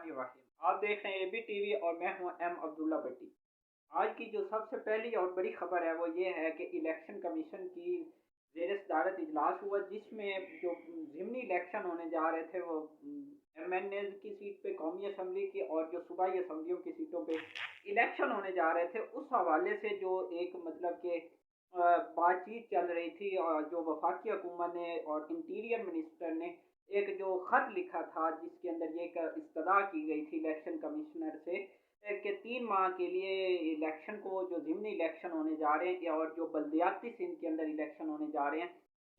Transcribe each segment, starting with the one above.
बिस्मिल्लाहिर्रहमानिर्रहीम। आप देख रहे हैं एबी टीवी और मैं हूं एम अब्दुल्ला भट्टी। आज की जो सबसे पहली और बड़ी खबर है वो ये है कि इलेक्शन कमीशन की ज़ेर सदारत इजलास हुआ, जिसमें जो ज़िमनी इलेक्शन होने जा रहे थे वो एमएनएज की सीट पे, कौमी असम्बली की और जो सूबाई असम्बलियों की सीटों पे इलेक्शन होने जा रहे थे, उस हवाले से जो एक मतलब के बातचीत चल रही थी और जो वफाकी हुकूमत ने और इंटीरियर मिनिस्टर ने एक जो खत लिखा था जिसके अंदर ये इस्तदा की गई थी इलेक्शन कमिश्नर से कि 3 माह के लिए इलेक्शन को, जो ज़िमनी इलेक्शन होने जा रहे हैं और जो बल्दियाती सिंध के अंदर इलेक्शन होने जा रहे हैं,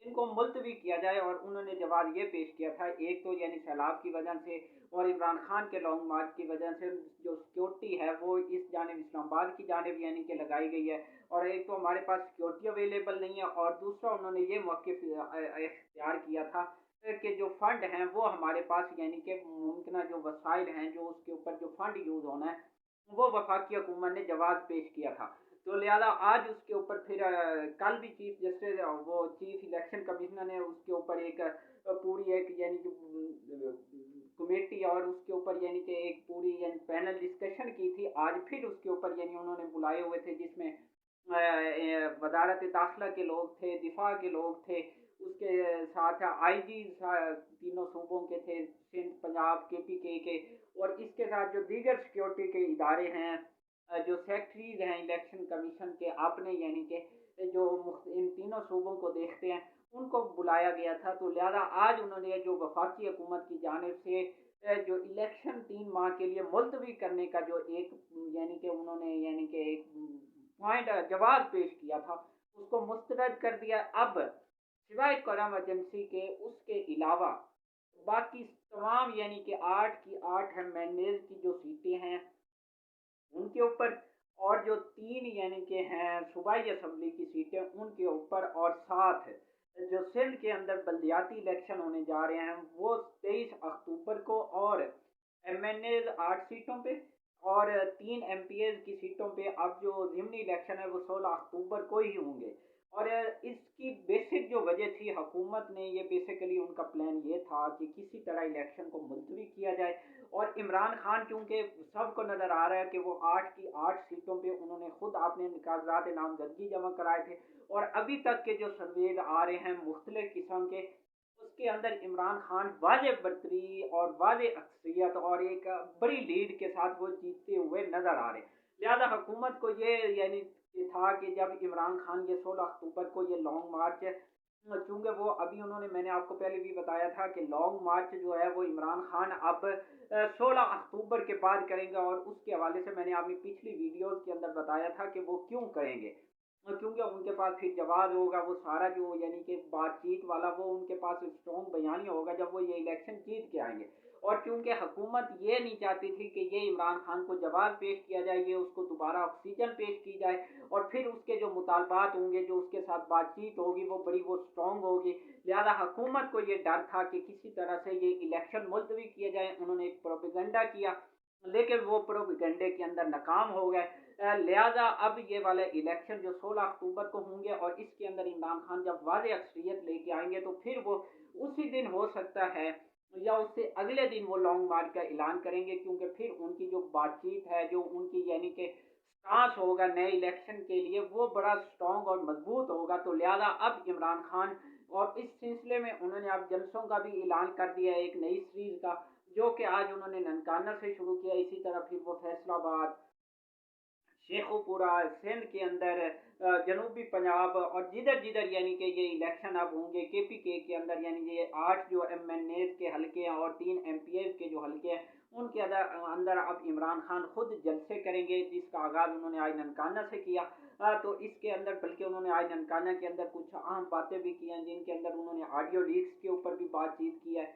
इनको मुलतवी किया जाए। और उन्होंने जवाब ये पेश किया था, एक तो यानी सैलाब की वजह से और इमरान खान के लॉन्ग मार्च की वजह से जो सिक्योरिटी है वो इस जानब इस्लामाबाद की जानब यानी कि लगाई गई है, और एक तो हमारे पास सिक्योरिटी अवेलेबल नहीं है, और दूसरा उन्होंने ये मौके इख्तियार किया था कि जो फंड हैं वो हमारे पास यानी कि मुमकिन जो वसाइल हैं जो उसके ऊपर जो फंड यूज़ होना है वो वफाकी हुकूमत ने जवाब पेश किया था। तो लिहाजा आज उसके ऊपर फिर कल भी चीफ जस्टिस वो चीफ इलेक्शन कमिश्नर ने उसके ऊपर एक पूरी एक यानी कि कमेटी और उसके ऊपर यानी कि एक पूरी यानी पैनल डिस्कशन की थी। आज फिर उसके ऊपर यानी उन्होंने बुलाए हुए थे, जिसमें वजारत दाखिला के लोग थे, दिफा के लोग थे, उसके साथ आईजी तीनों सूबों के थे, सिंध, पंजाब, केपीके के, और इसके साथ जो दीगर सिक्योरिटी के इदारे हैं, जो सेक्रेटरीज हैं इलेक्शन कमीशन के अपने यानी कि जो इन तीनों सूबों को देखते हैं, उनको बुलाया गया था। तो लिहाजा आज उन्होंने जो वफाकी हुकूमत की जानिब से जो इलेक्शन 3 माह के लिए मुलतवी करने का जो एक यानी कि उन्होंने यानी कि एक पॉइंट जवाब पेश किया था, उसको मुस्तरद कर दिया। अब सिवाय करम एजेंसी के उसके अलावा बाकी तमाम यानी कि 8 की 8 एमएनएज की जो सीटें हैं उनके ऊपर, और जो 3 यानी कि हैं सूबाई असम्बली की सीटें उनके ऊपर, और साथ जो सिंध के अंदर बल्दियाती इलेक्शन होने जा रहे हैं वो 23 अक्टूबर को, और एमएनएज 8 सीटों पे और 3 एमपीएज की सीटों पे अब जो ज़िमनी इलेक्शन है वो 16 अक्टूबर को ही होंगे। और इसकी बेसिक जो वजह थी, हुकूमत ने ये बेसिकली उनका प्लान ये था कि किसी तरह इलेक्शन को मुलतवी किया जाए, और इमरान खान चूंकि सबको नजर आ रहा है कि वो 8 की 8 सीटों पे उन्होंने खुद अपने कागजात नामजदगी जमा कराए थे, और अभी तक के जो सर्वेज आ रहे हैं मुख्तलिफ किस्म के, उसके अंदर इमरान खान वाज़े बरतरी और वाज़े अक्सरियत और एक बड़ी लीड के साथ वो जीतते हुए नजर आ रहे हैं। लिहाजा हुकूमत को ये यानी था कि जब इमरान खान ये 16 अक्टूबर को ये लॉन्ग मार्च, चूंकि वो अभी उन्होंने, मैंने आपको पहले भी बताया था कि लॉन्ग मार्च जो है वो इमरान खान अब 16 अक्टूबर के बाद करेंगे, और उसके हवाले से मैंने अपनी पिछली वीडियोस के अंदर बताया था कि वो क्यों करेंगे, क्योंकि उनके पास फिर जवाब होगा, वो सारा जो यानी कि बातचीत वाला वो उनके पास स्ट्रॉन्ग बयानिया होगा जब वो ये इलेक्शन जीत के आएंगे। और चूंकि हुकूमत ये नहीं चाहती थी कि ये इमरान खान को जवाब पेश किया जाए, ये उसको दोबारा ऑक्सीजन पेश की जाए, और फिर उसके जो मुतालबात होंगे, जो उसके साथ बातचीत होगी वो बड़ी वो स्ट्रॉन्ग होगी। लिहाजा हुकूमत को ये डर था कि किसी तरह से ये इलेक्शन मुलतवी किए जाए। उन्होंने एक प्रोपेगेंडा किया, लेकिन वो प्रोपेगेंडे के अंदर नाकाम हो गए। लिहाजा अब ये वाले इलेक्शन जो 16 अक्टूबर को होंगे, और इसके अंदर इमरान खान जब वाज़े अक्सरियत लेके आएंगे तो फिर वो उसी दिन हो सकता है या उससे अगले दिन वो लॉन्ग मार्च का ऐलान करेंगे, क्योंकि फिर उनकी जो बातचीत है, जो उनकी यानी कि स्टांस होगा नए इलेक्शन के लिए, वो बड़ा स्ट्रॉन्ग और मजबूत होगा। तो लिहाजा अब इमरान खान, और इस सिलसिले में उन्होंने अब जलसों का भी ऐलान कर दिया है, एक नई सीरीज का, जो कि आज उन्होंने ननकाना से शुरू किया। इसी तरह फिर वो फैसलाबाद, शेखुपुरा, सिंध के अंदर, जनूबी पंजाब, और जिधर जिधर यानी कि ये इलेक्शन अब होंगे केपीके अंदर, यानी ये 8 जो एमएनएज के हल्के हैं और 3 एमपीएज के जो हल्के हैं उनके अंदर अब इमरान खान खुद जलसे करेंगे, जिसका आगाज उन्होंने आज ननकाना से किया। तो इसके अंदर बल्कि उन्होंने आज ननकाना के अंदर कुछ अहम बातें भी की हैं, जिनके अंदर उन्होंने ऑडियो लीक्स के ऊपर भी बातचीत की है।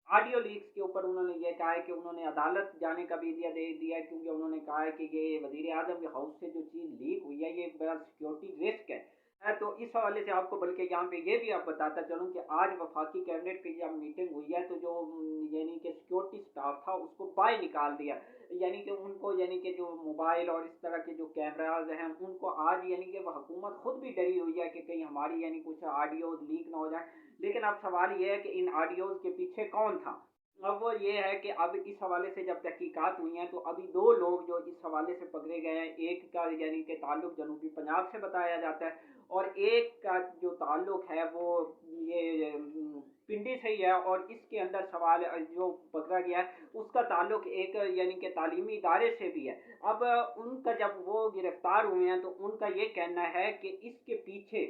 ऑडियो लीक्स के ऊपर उन्होंने ये कहा है कि उन्होंने अदालत जाने का भी दे दिया है, क्योंकि उन्होंने कहा है कि ये वजीर आजम के हाउस से जो चीज़ लीक हुई है ये बड़ा सिक्योरिटी रिस्क है। तो इस हवाले से आपको बल्कि यहाँ पे ये भी आप बताता चलूँ कि आज वफाकी कैबिनेट की जब मीटिंग हुई है तो जो यानी कि सिक्योरिटी स्टाफ था उसको बाहर निकाल दिया, यानी कि उनको यानी कि जो मोबाइल और इस तरह के जो कैमराज हैं उनको आज यानी कि वह हुकूमत खुद भी डरी हुई है कि कहीं हमारी यानी कुछ ऑडियोज लीक ना हो जाए। लेकिन अब सवाल यह है कि इन ऑडियोज के पीछे कौन था। अब वो ये है कि अब इस हवाले से जब तहकीकात हुई हैं तो अभी 2 लोग जो इस हवाले से पकड़े गए हैं, एक का यानी कि ताल्लुक जनूबी पंजाब से बताया जाता है और एक का जो ताल्लुक है वो ये पिंडी से ही है और इसके अंदर सवाल जो पकड़ा गया है उसका ताल्लुक एक यानी कि तालीमी इदारे से भी है। अब उनका जब वो गिरफ्तार हुए हैं तो उनका ये कहना है कि इसके पीछे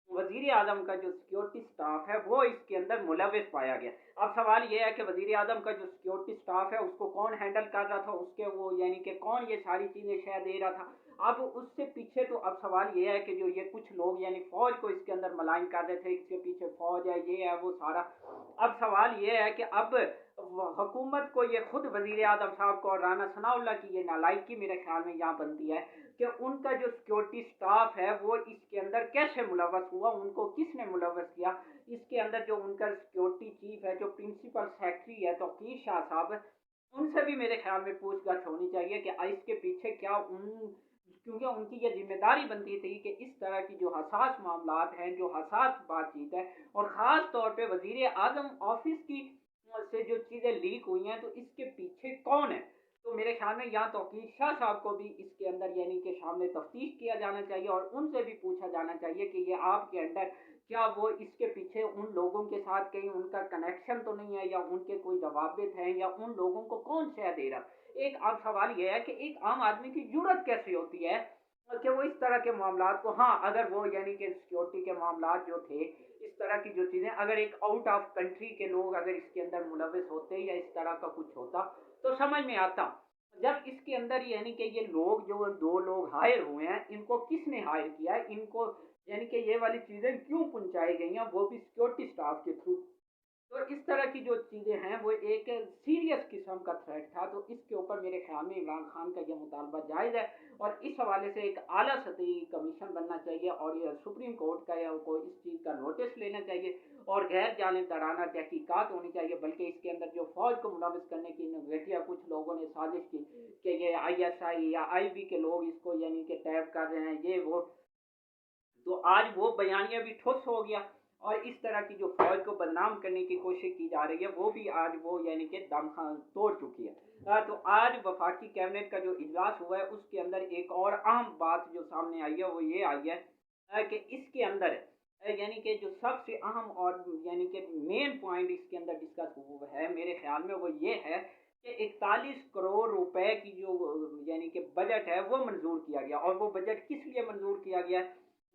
वजीर आजम का जो सिक्योरिटी स्टाफ है वो इसके अंदर मुलविस पाया गया। अब सवाल ये है कि वजीर आजम का जो सिक्योरिटी स्टाफ है उसको कौन हैंडल कर रहा था, उसके वो यानी कि कौन ये सारी चीज़ें शह दे रहा था। अब उससे पीछे तो अब सवाल ये है कि जो ये कुछ लोग यानी फौज को इसके अंदर मलाइन कर रहे थे, इसके पीछे फौज है, ये है वो सारा। अब सवाल ये है कि अब हुकूमत को ये खुद वजीर आजम साहब को और राना सनाउल्लाह की ये नालायकी मेरे ख्याल में यहाँ बनती है कि उनका जो सिक्योरिटी स्टाफ है वो इसके अंदर कैसे मुलव्वस हुआ, उनको किसने मुलव्वस किया। इसके अंदर जो उनका सिक्योरिटी चीफ है, जो प्रिंसिपल सेक्रेटरी है तौकीर शाह साहब, उनसे भी मेरे ख्याल में पूछताछ होनी चाहिए कि इसके पीछे क्या उन, क्योंकि उनकी ये जिम्मेदारी बनती थी कि इस तरह की जो हसास मामलात हैं, जो हसास बातचीत है और ख़ास तौर पे वजीर आजम ऑफिस की से जो चीज़ें लीक हुई हैं तो इसके पीछे कौन है। तो मेरे ख्याल में यहाँ तौकीर शाह साहब को भी इसके अंदर यानी कि सामने तफ्तीश किया जाना चाहिए और उनसे भी पूछा जाना चाहिए कि ये आपके अंडर क्या वो इसके पीछे उन लोगों के साथ कहीं उनका कनेक्शन तो नहीं है या उनके कोई रवाबित हैं या उन लोगों को कौन शह दे रहा। एक अब सवाल यह है कि एक आम आदमी की जरूरत कैसे होती है कि वो इस तरह के मामला को, हाँ अगर वो यानी कि सिक्योरिटी के मामला जो थे, इस तरह की जो चीज़ें, अगर एक आउट ऑफ कंट्री के लोग अगर इसके अंदर मुलविस होते या इस तरह का कुछ होता तो समझ में आता। जब इसके अंदर यानी कि ये लोग जो 2 लोग हायर हुए हैं, इनको किसने हायर किया है, इनको यानी कि ये वाली चीज़ें क्यों पहुंचाई गई हैं, वो भी सिक्योरिटी स्टाफ के थ्रू। तो इस तरह की जो चीज़ें हैं वो एक सीरियस किस्म का थ्रेट था। तो इसके ऊपर मेरे ख्याल में इमरान खान का ये मुतालबा जायज़ है और इस हवाले से एक आला सतही कमीशन बनना चाहिए और ये सुप्रीम कोर्ट का या को इस चीज़ का नोटिस लेना चाहिए और गैर जानिबदाराना तहकीकात होनी चाहिए। बल्कि इसके अंदर जो फौज को मुलविस करने की घटिया कुछ लोगों ने साजिश की कि ये ISI या IB के लोग इसको यानी कि टैप कर रहे हैं, ये वो, तो आज वो बयानिया भी ठुस हो गया और इस तरह की जो फौज को बदनाम करने की कोशिश की जा रही है वो भी आज वो यानी कि दम तोड़ चुकी है। तो आज वफाकी कैबिनेट का जो इजलास हुआ है उसके अंदर एक और अहम बात जो सामने आई है वो ये आई है कि इसके अंदर यानी कि जो सबसे अहम और यानी कि मेन पॉइंट इसके अंदर डिस्कस हुआ है मेरे ख्याल में वो ये है कि 41 करोड़ रुपए की जो यानी कि बजट है वो मंजूर किया गया। और वो बजट किस लिए मंजूर किया गया,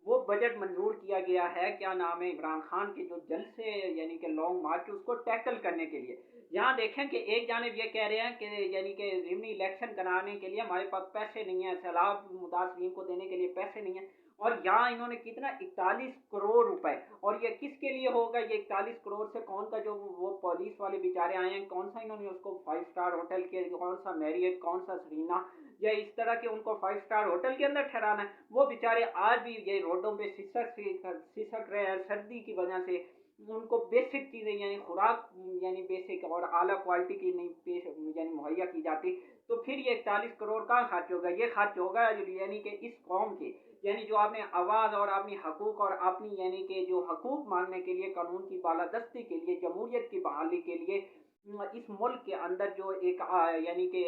वो बजट मंजूर किया गया है क्या नाम है, इमरान खान के जो जलसे यानी कि लॉन्ग मार्च उसको टैकल करने के लिए। यहाँ देखें कि एक जानिब ये कह रहे हैं कि यानी कि ज़िमनी इलेक्शन कराने के लिए हमारे पास पैसे नहीं है, सैलाब मुतासरीन को देने के लिए पैसे नहीं है, और यहाँ इन्होंने कितना 41 करोड़ रुपए, और ये किसके लिए होगा, ये 41 करोड़ से कौन का जो वो पुलिस वाले बेचारे आए हैं, कौन सा इन्होंने उसको 5 स्टार होटल के, कौन सा मैरियट, कौन सा सरीना या इस तरह के उनको 5 स्टार होटल के अंदर ठहराना है। वो बेचारे आज भी ये रोडों पे सिसक रहे हैं सर्दी की वजह से। उनको बेसिक चीज़ें यानी खुराक यानी बेसिक और आला क्वालिटी की नहीं पेश यानी मुहैया की जाती। तो फिर ये 41 करोड़ कहाँ खर्च होगा, ये खर्च होगा यानी कि इस कौम के, यानी जो आपने आवाज़ और अपनी हकूक और अपनी यानी कि जो हकूक मांगने के लिए, कानून की बालादस्ती के लिए, जमहूरियत की बहाली के लिए, इस मुल्क के अंदर जो एक यानी कि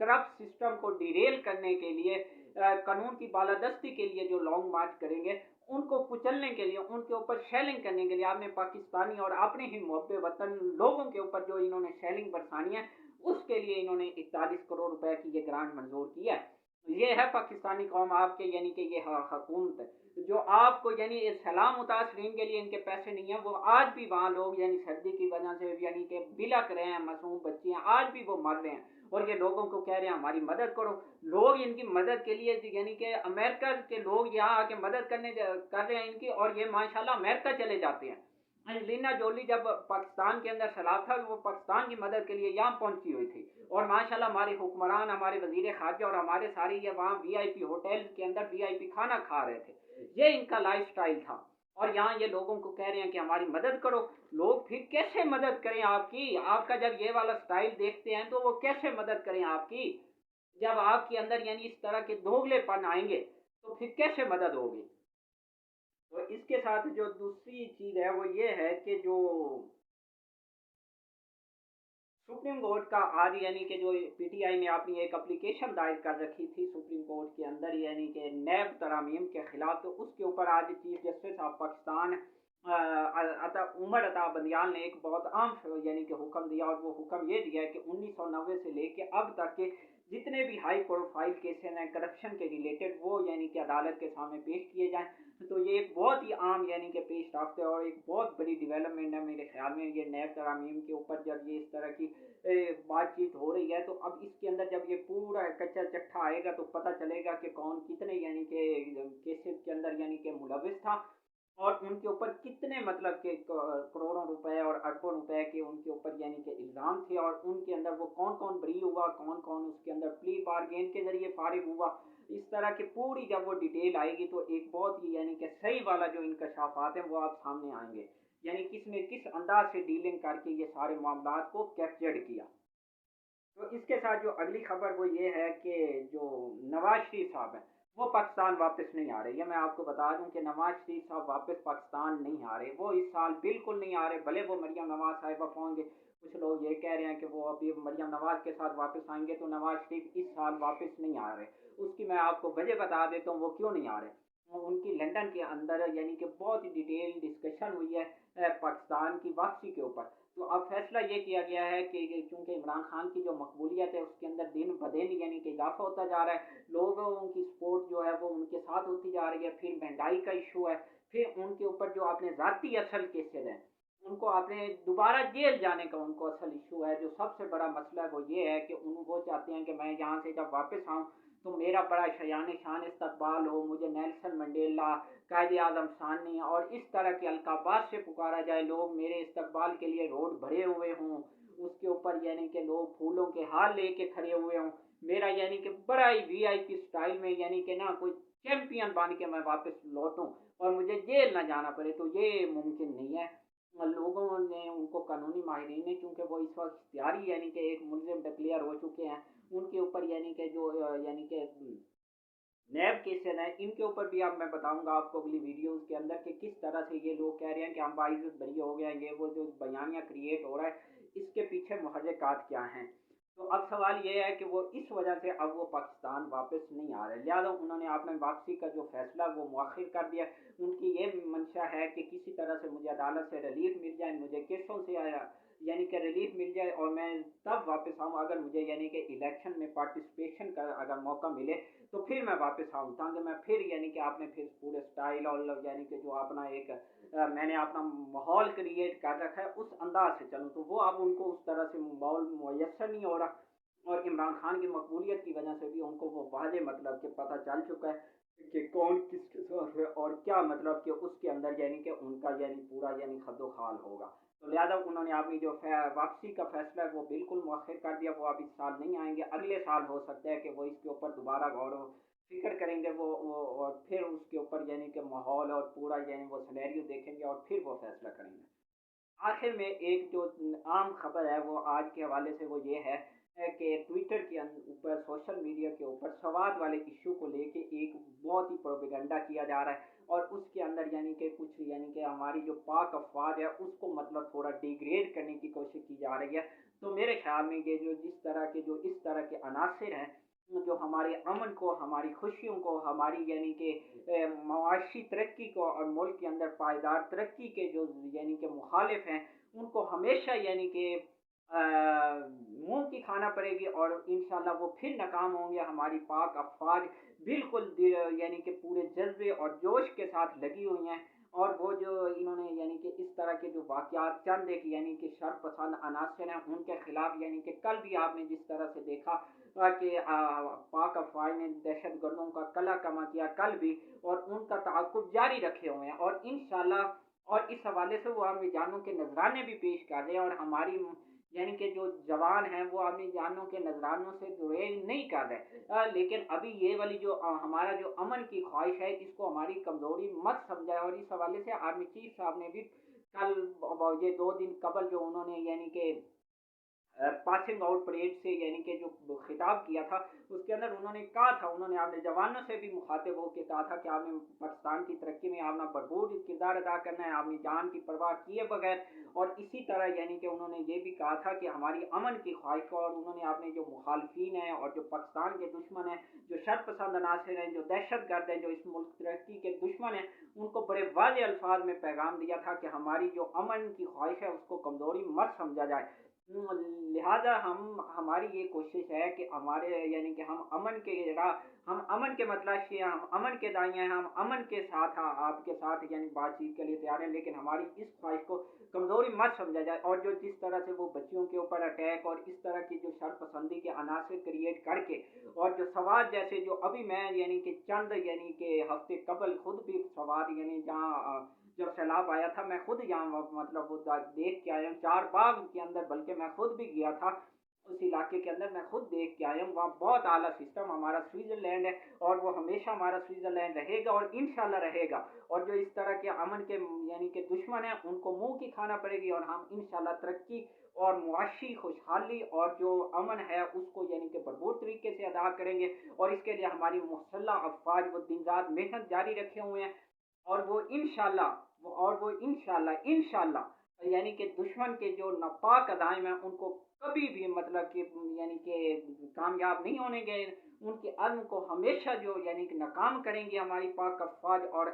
करप्ट सिस्टम को डिरेल करने के लिए, कानून की बालादस्ती के लिए जो लॉन्ग मार्च करेंगे, उनको कुचलने के लिए, उनके ऊपर शेलिंग करने के लिए आपने पाकिस्तानी और अपने ही मुहब्बे वतन लोगों के ऊपर जो इन्होंने शेलिंग बरसानी है, उसके लिए इन्होंने 41 करोड़ रुपए की ये ग्रांट मंजूर की है। ये है पाकिस्तानी कौम आपके यानी कि ये हुकूमत जो आपको यानी सलाम मुतासरीन के लिए इनके पैसे नहीं है, वो आज भी वहाँ लोग यानी सर्दी की वजह से यानी कि बिलक रहे हैं, मासूम बच्चियाँ आज भी वो मर रहे हैं और ये लोगों को कह रहे हैं हमारी मदद करो। लोग इनकी मदद के लिए यानी कि अमेरिका के लोग यहाँ आके मदद कर रहे हैं इनकी, और ये माशाल्लाह अमेरिका चले जाते हैं। एंजेलिना जोली जब पाकिस्तान के अंदर सैलाब था वो पाकिस्तान की मदद के लिए यहाँ पहुंची हुई थी, और माशाल्लाह हमारे हुक्मरान, हमारे वजीर खारजा और हमारे सारे ये वहाँ VIP होटल के अंदर VIP खाना खा रहे थे। ये इनका लाइफ स्टाइल था, और यहाँ ये लोगों को कह रहे हैं कि हमारी मदद करो। लोग फिर कैसे मदद करें आपकी, आपका जब ये वाला स्टाइल देखते हैं तो वो कैसे मदद करें आपकी, जब आपके अंदर यानी इस तरह के दोगलेपन आएंगे तो फिर कैसे मदद होगी। तो इसके साथ जो दूसरी चीज़ है वो ये है कि जो सुप्रीम कोर्ट का आज यानी कि जो पीटीआई ने अपनी एक एप्लीकेशन दायर कर रखी थी सुप्रीम कोर्ट के अंदर यानी कि नैब तरामीम के खिलाफ, तो उसके ऊपर आज chief justice of Pakistan Umar Ata Bandial ने एक बहुत अहम यानी कि हुक्म दिया, और वो हुक्म ये दिया है कि 1990 से लेके अब तक के जितने भी हाई प्रोफाइल केसेस हैं करप्शन के रिलेटेड, वो यानी कि अदालत के सामने पेश किए जाएं। तो ये एक बहुत ही आम यानी कि पेश रफ्त है और एक बहुत बड़ी डेवलपमेंट है मेरे ख्याल में। ये नैब तरामीम के ऊपर जब ये इस तरह की बातचीत हो रही है, तो अब इसके अंदर जब ये पूरा कच्चा चट्ठा आएगा तो पता चलेगा कि कौन कितने यानी कि केसेस के अंदर यानी कि मुलविस था, और उनके ऊपर कितने मतलब के करोड़ों रुपए और अरबों रुपए के उनके ऊपर यानी कि इल्ज़ाम थे, और उनके अंदर वो कौन कौन बरी हुआ, कौन कौन उसके अंदर प्ली बारगेन के जरिए फारिग हुआ। इस तरह की पूरी जब वो डिटेल आएगी तो एक बहुत ही यानी कि सही वाला जो इंकशाफात हैं वो आप सामने आएंगे, यानी किसने किस अंदाज से डीलिंग करके ये सारे मामला को कैप्चर्ड किया। तो इसके साथ जो अगली खबर वो ये है कि जो नवाज शरीफ साहब हैं वो पाकिस्तान वापस नहीं आ रहे। ये मैं आपको बता दूं कि नवाज शरीफ साहब वापस पाकिस्तान नहीं आ रहे, वो इस साल बिल्कुल नहीं आ रहे। भले वो मरियम नवाज साहिबा होंगे, कुछ लोग ये कह रहे हैं कि वो अभी मरियम नवाज के साथ वापस आएंगे, तो नवाज शरीफ इस साल वापस नहीं आ रहे। उसकी मैं आपको वजह बता देता हूँ वो क्यों नहीं आ रहे। उनकी लंदन के अंदर यानी कि बहुत ही डिटेल डिस्कशन हुई है पाकिस्तान की वापसी के ऊपर। तो अब फैसला ये किया गया है कि चूंकि इमरान खान की जो मकबूलियत है उसके अंदर दिन ब दिन यानी कि इजाफा होता जा रहा है, लोगों की सपोर्ट जो है वो उनके साथ होती जा रही है, फिर महंगाई का इशू है, फिर उनके ऊपर जो आपने ज़ाती असल केसेज हैं उनको आपने दोबारा जेल जाने का उनको असल इशू है। जो सबसे बड़ा मसला है वो ये है कि वो चाहते हैं कि मैं यहाँ से जब वापस आऊँ तो मेरा बड़ा शयान शान इस्तकबाल हो, मुझे नेल्सन मंडेला, कायद आजम सानी और इस तरह के अलकाबात से पुकारा जाए, लोग मेरे इस्तकबाल के लिए रोड भरे हुए हों, उसके ऊपर यानी कि लोग फूलों के हार लेके खड़े हुए हों, मेरा यानी कि बड़ा ही वीआईपी स्टाइल में यानी कि ना कोई चैंपियन बन के मैं वापस लौटूं और मुझे जेल ना जाना पड़े, तो ये मुमकिन नहीं है। लोगों ने उनको कानूनी माहिरीन ने, चूंकि वो इस वक्त इख्तियारी यानी कि एक मुलजिम डिक्लेयर हो चुके हैं, उनके ऊपर यानी कि जो यानी कि नैब केसेस हैं इनके ऊपर भी अब मैं बताऊंगा आपको अगली वीडियोस के अंदर कि किस तरह से ये लोग कह रहे हैं कि हम बाइज्जत बरी हो गए हैं, ये वो जो बयानिया क्रिएट हो रहा है इसके पीछे मुहर्रिकात क्या हैं। तो अब सवाल ये है कि वो इस वजह से अब वो पाकिस्तान वापस नहीं आ रहे, लिहाजा उन्होंने अपने वापसी का जो फैसला वो मुअख्खर कर दिया। उनकी ये मंशा है कि किसी तरह से मुझे अदालत से रिलीफ मिल जाए, मुझे केसों से आया यानी कि रिलीफ मिल जाए और मैं तब वापस आऊँ अगर मुझे यानी कि इलेक्शन में पार्टिसिपेशन का अगर मौका मिले तो फिर मैं वापस आऊँ, ताकि मैं फिर यानी कि आपने फिर पूरे स्टाइल और यानी कि जो अपना एक मैंने अपना माहौल क्रिएट कर रखा है उस अंदाज से चलूँ। तो वो अब उनको उस तरह से माहौल मुयसर नहीं हो रहा, और इमरान खान की मकबूलियत की वजह से भी उनको वो वाजे मतलब कि पता चल चुका है कि कौन किसके साथ है और क्या मतलब कि उसके अंदर यानी कि उनका यानी पूरा यानी खद्दो खाल होगा। तो लिहाजा उन्होंने अपनी जो वापसी का फैसला है वो बिल्कुल मुअख्खर कर दिया, वो अब इस साल नहीं आएंगे, अगले साल हो सकता है कि वो इसके ऊपर दोबारा गौर फिक्र करेंगे वो और फिर उसके ऊपर यानी कि माहौल और पूरा यानी वो सिनेरियो देखेंगे और फिर वो फैसला करेंगे। आखिर में एक जो आम खबर है वो आज के हवाले से वो ये है कि ट्विटर के ऊपर सोशल मीडिया के ऊपर सवाद वाले इशू को लेके एक बहुत ही प्रोपेगेंडा किया जा रहा है, और उसके अंदर यानी कि कुछ यानी कि हमारी जो पाक अफवाज है उसको मतलब थोड़ा डिग्रेड करने की कोशिश की जा रही है। तो मेरे ख्याल में ये जो जिस तरह के जो इस तरह के अनासर हैं जो हमारे अमन को, हमारी खुशियों को, हमारी यानी कि मुआशी तरक्की को और मुल्क के अंदर पायदार तरक्की के जो यानी कि मुखालिफ हैं उनको हमेशा यानी कि मुंह की खाना पड़ेगी, और इंशाल्लाह वो फिर नाकाम होंगे। हमारी पाक अफवाज बिल्कुल यानी कि पूरे जज्बे और जोश के साथ लगी हुई हैं, और वो जो इन्होंने यानी कि इस तरह के जो वाकयात चंद एक यानी कि शरपसंद अनासर हैं उनके खिलाफ यानी कि कल भी आपने जिस तरह से देखा कि पाक अफवाज ने दहशत गर्दों का कला कमा किया कल भी, और उनका ताकुब जारी रखे हुए हैं, और इंशाल्लाह और इस हवाले से वो अपनी जानों के नजराने भी पेश कर रहे हैं, और हमारी यानी कि जो जवान हैं वो अपनी जानों के नजरानों से गुरेज नहीं कर रहे, लेकिन अभी ये वाली जो हमारा जो अमन की ख्वाहिश है इसको हमारी कमजोरी मत समझाए। और इस हवाले से आर्मी चीफ साहब ने भी कल ये 2 दिन कबल जो उन्होंने यानी कि पासिंग आउट परेड से यानी कि जो खिताब किया था उसके अंदर उन्होंने कहा था, उन्होंने आपने जवानों से भी मुखातिब होकर कहा था कि आपने पाकिस्तान की तरक्की में आपने भरपूर किरदार अदा करना है, आपने जान की परवाह किए बगैर। और इसी तरह यानी कि उन्होंने ये भी कहा था कि हमारी अमन की ख्वाहिश को, और उन्होंने आपने जो मुखालफिन हैं और जो पाकिस्तान के दुश्मन हैं, जो शर पसंद अनासर हैं, जो दहशत गर्द हैं, जो इस मुल्क तरक्की के दुश्मन हैं, उनको बड़े वाज़ेह अल्फाज में पैगाम दिया था कि हमारी जो अमन की ख्वाहिश है उसको कमज़ोरी मत समझा जाए। लिहाजा हमारी ये कोशिश है कि हमारे यानी कि हम अमन के मतलाशी हैं, हम अमन के दाई हैं, हम अमन के साथ आपके साथ यानी बातचीत के लिए तैयार हैं, लेकिन हमारी इस ख्वाहिश को कमज़ोरी मत समझा जाए। और जो जिस तरह से वो बच्चियों के ऊपर अटैक और इस तरह की जो शरपसंदी के अनासर क्रिएट करके, और जो सवाद जैसे जो अभी मैं यानी कि चंद यानी कि हफ्ते कबल खुद भी सवाद यानी जहाँ जब सैलाब आया था मैं खुद यहाँ मतलब वो देख के आया हूँ, चार बाग के अंदर, बल्कि मैं खुद भी गया था उस इलाके के अंदर, मैं खुद देख के आया हूँ। वहाँ बहुत आला सिस्टम हमारा स्विट्ज़रलैंड है, और वो हमेशा हमारा स्विट्ज़रलैंड रहेगा और इंशाल्लाह रहेगा। और जो इस तरह के अमन के यानी कि दुश्मन हैं उनको मुंह की खाना पड़ेगी, और हम इंशाल्लाह तरक्की और मुआशी खुशहाली और जो अमन है उसको यानी कि भरपूर तरीके से अदा करेंगे। और इसके लिए हमारी मुसल्लह अफवाज वो दिन रात मेहनत जारी रखे हुए हैं, और वो इंशाल्लाह इंशाल्लाह यानी कि दुश्मन के जो नापाक अदाएं हैं उनको कभी भी मतलब कि यानी कि कामयाब नहीं होने गए, उनके अज़्म को हमेशा जो यानी कि नाकाम करेंगे हमारी पाक अफवाज। और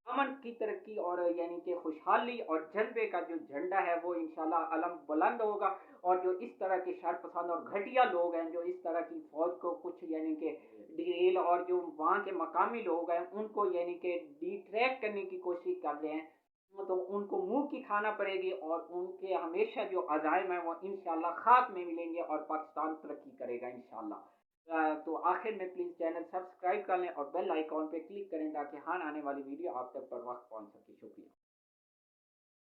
अमन की तरक्की और यानी कि खुशहाली और जज्बे का जो झंडा है वो इंशाल्लाह अलम बुलंद होगा। और जो इस तरह के शर पसंद और घटिया लोग हैं, जो इस तरह की फौज को कुछ यानी कि डिरेल, और जो वहाँ के मकामी लोग हैं उनको यानी कि डिट्रैक्ट करने की कोशिश कर रहे हैं, तो उनको मुंह की खाना पड़ेगी, और उनके हमेशा जो अजायम है वो इंशाल्लाह खाक में मिलेंगे, और पाकिस्तान तरक्की करेगा इंशाल्लाह। तो आखिर में प्लीज़ चैनल सब्सक्राइब कर लें और बेल आइकॉन पे क्लिक करें ताकि हर आने वाली वीडियो आप तक पर वक्त पहुंच सके। शुक्रिया।